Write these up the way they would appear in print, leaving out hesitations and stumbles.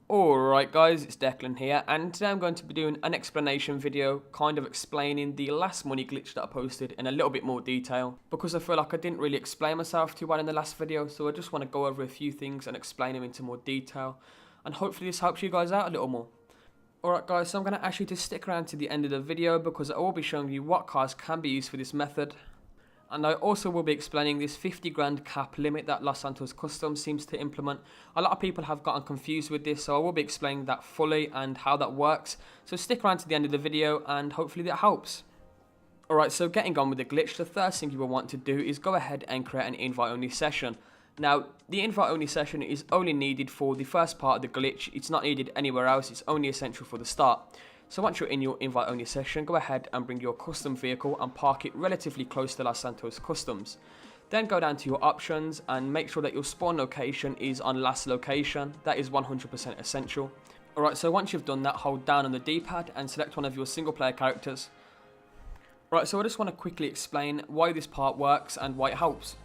Alright guys, it's Declan here, and today I'm going to be doing an explanation video, kind of explaining the last money glitch that I posted in a little bit more detail, because I feel like I didn't really explain myself too well in the last video, so I just want to go over a few things and explain them into more detail, and hopefully this helps you guys out a little more. Alright guys, so I'm going to ask you to stick around to the end of the video, because I will be showing you what cars can be used for this method. And I also will be explaining this 50 grand cap limit that Los Santos Customs seems to implement. A lot of people have gotten confused with this, so I will be explaining that fully and how that works. So stick around to the end of the video and hopefully that helps. Alright, so getting on with the glitch, the first thing you will want to do is go ahead and create an invite only session. Now, the invite only session is only needed for the first part of the glitch. It's not needed anywhere else, it's only essential for the start. So once you're in your invite only session, go ahead and bring your custom vehicle and park it relatively close to Los Santos Customs. Then go down to your options and make sure that your spawn location is on last location. That is 100% essential. Alright, so once you've done that, hold down on the D-pad and select one of your single player characters. Alright, so I just want to quickly explain why this part works and why it helps.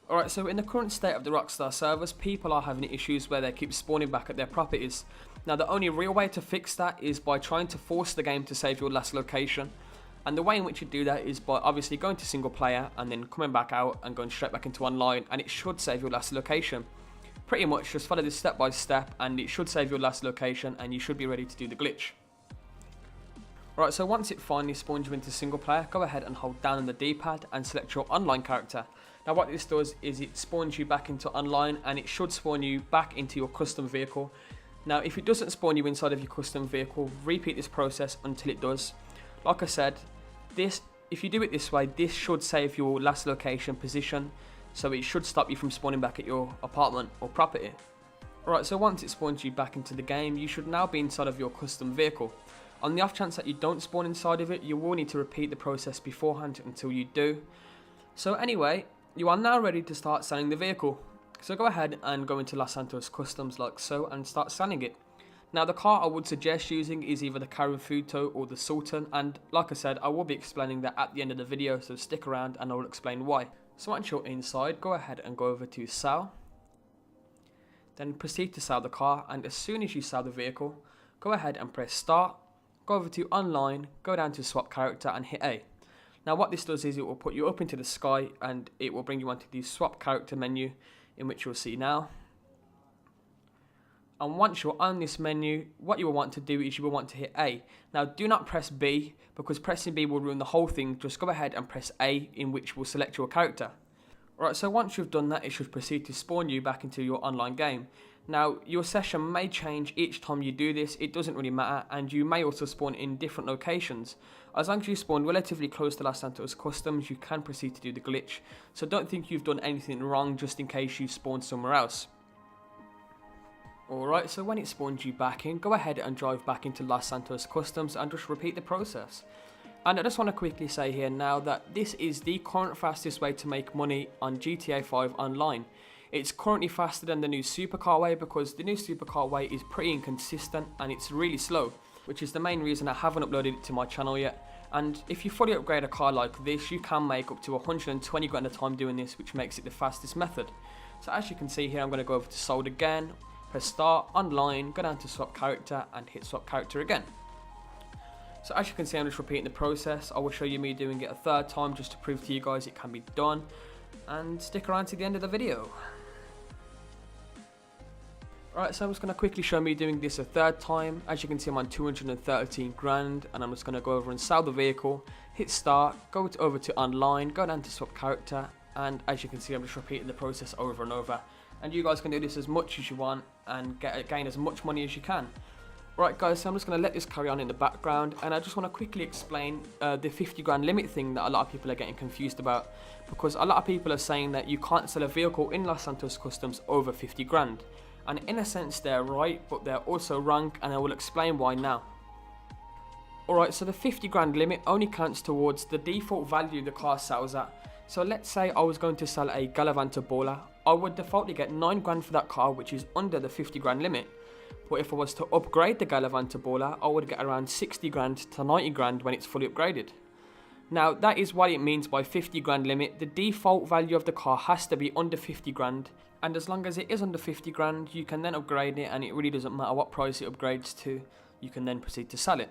Alright, so in the current state of the Rockstar servers, people are having issues where they keep spawning back at their properties. Now, the only real way to fix that is by trying to force the game to save your last location. And the way in which you do that is by obviously going to single player and then coming back out and going straight back into online, and it should save your last location. Pretty much just follow this step by step and it should save your last location and you should be ready to do the glitch. Right, so once it finally spawns you into single player, go ahead and hold down on the D-pad and select your online character. Now what this does is it spawns you back into online and it should spawn you back into your custom vehicle. Now if it doesn't spawn you inside of your custom vehicle, repeat this process until it does. Like I said, if you do it this way, this should save your last location position, so it should stop you from spawning back at your apartment or property. Alright, so once it spawns you back into the game, you should now be inside of your custom vehicle. On the off chance that you don't spawn inside of it, you will need to repeat the process beforehand until you do. So anyway, you are now ready to start selling the vehicle. So go ahead and go into Los Santos Customs like so and start selling it. Now the car I would suggest using is either the Carafuto or the Sultan, and like I said, I will be explaining that at the end of the video, so stick around and I will explain why. So once you're inside, go ahead and go over to sell. Then proceed to sell the car, and as soon as you sell the vehicle, go ahead and press start, go over to online, go down to swap character and hit A. Now what this does is it will put you up into the sky and it will bring you onto the swap character menu, in which you'll see now. And once you're on this menu, what you will want to do is you will want to hit A. Now do not press B, because pressing B will ruin the whole thing. Just go ahead and press A, in which will select your character. Right, so once you've done that, it should proceed to spawn you back into your online game. Now your session may change each time you do this, it doesn't really matter, and you may also spawn in different locations. As long as you spawn relatively close to Los Santos Customs, you can proceed to do the glitch, so don't think you've done anything wrong just in case you spawned somewhere else. Alright, so when it spawns you back in, go ahead and drive back into Los Santos Customs and just repeat the process. And I just want to quickly say here now that this is the current fastest way to make money on GTA 5 online. It's currently faster than the new supercar way, because the new supercar way is pretty inconsistent and it's really slow, which is the main reason I haven't uploaded it to my channel yet. And if you fully upgrade a car like this, you can make up to 120 grand a time doing this, which makes it the fastest method. So as you can see here, I'm going to go over to sold again, press start, online, go down to swap character and hit swap character again. So as you can see, I'm just repeating the process. I will show you me doing it a third time just to prove to you guys it can be done. And stick around to the end of the video. Alright, so I'm just going to quickly show me doing this a third time. As you can see, I'm on 213 grand, and I'm just going to go over and sell the vehicle, hit start, go over to online, go down to swap character, and as you can see, I'm just repeating the process over and over. And you guys can do this as much as you want and gain as much money as you can. Right guys, so I'm just going to let this carry on in the background, and I just want to quickly explain the 50 grand limit thing that a lot of people are getting confused about, because a lot of people are saying that you can't sell a vehicle in Los Santos Customs over 50 grand. And in a sense they're right, but they're also wrong, and I will explain why now. Alright, so the 50 grand limit only counts towards the default value the car sells at. So let's say I was going to sell a Galavanta Bola, I would defaultly get 9 grand for that car, which is under the 50 grand limit. But if I was to upgrade the Galavanta Bola, I would get around 60 grand to 90 grand when it's fully upgraded. Now that is what it means by 50 grand limit. The default value of the car has to be under 50 grand, and as long as it is under 50 grand, you can then upgrade it, and it really doesn't matter what price it upgrades to, you can then proceed to sell it.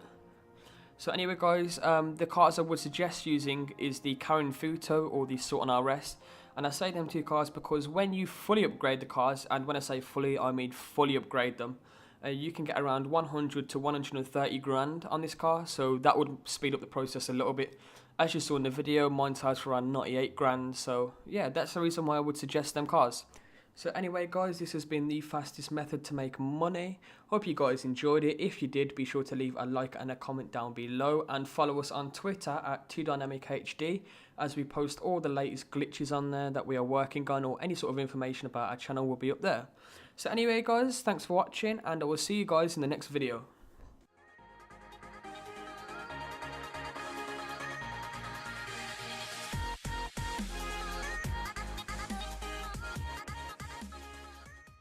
So anyway guys, the cars I would suggest using is the Karin Futo or the Sultan RS. And I say them two cars because when you fully upgrade the cars, and when I say fully, I mean fully upgrade them, you can get around 100 to 130 grand on this car, so that would speed up the process a little bit. As you saw in the video, mine sells for around 98 grand, so yeah, that's the reason why I would suggest them cars. So anyway guys, this has been the fastest method to make money. Hope you guys enjoyed it. If you did, be sure to leave a like and a comment down below, and follow us on Twitter at 2dynamichd, as we post all the latest glitches on there that we are working on, or any sort of information about our channel will be up there. So anyway guys, thanks for watching, and I will see you guys in the next video.